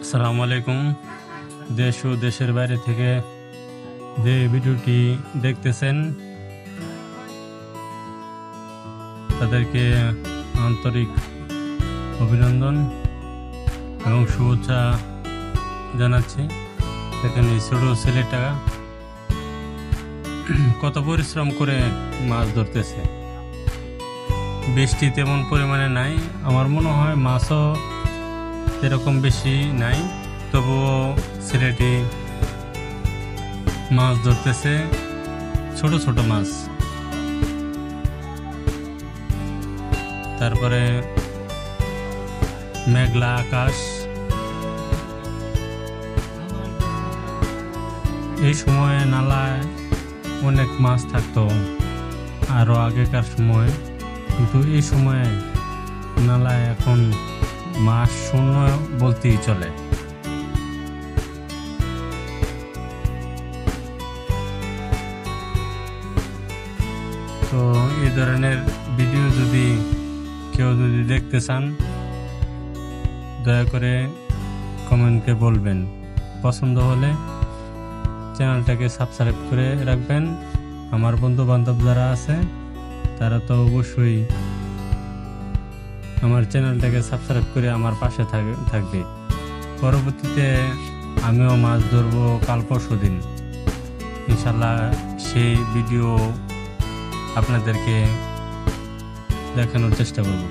আসসালামু আলাইকুম। দেশ ও দেশের বাইরে থেকে যে ভিডিওটি দেখতেছেন তাদেরকে আন্তরিক অভিনন্দন এবং শুভেচ্ছা জানাচ্ছি। দেখেন এই ছোট ছেলেটা কত পরিশ্রম করে মাছ ধরতেছে। বৃষ্টি তেমন পরিমাণে নাই, আমার মনে হয় মাছও এরকম বেশি নাই, তবুও ছেলেটি মাছ ধরতেছে, ছোট ছোট মাছ। তারপরে মেঘলা আকাশ। এই সময়ে নালায় অনেক মাছ থাকতো আরো আগেকার সময়, কিন্তু এই সময়ে নালায় এখন মাছ শূন্য বলতেই চলে। তো এই ধরনের ভিডিও যদি কেউ দেখতে চান, দয়া করে কমেন্টে বলবেন। পছন্দ হলে চ্যানেলটাকে সাবস্ক্রাইব করে রাখবেন। আমার বন্ধু বান্ধব যারা আছে তারা তো অবশ্যই আমার চ্যানেলটাকে সাবস্ক্রাইব করে আমার পাশে থাকবে। পরবর্তীতে আমিও মাছ ধরবো কাল পরশু দিন, ইনশাল্লাহ সেই ভিডিও আপনাদেরকে দেখানোর চেষ্টা করব।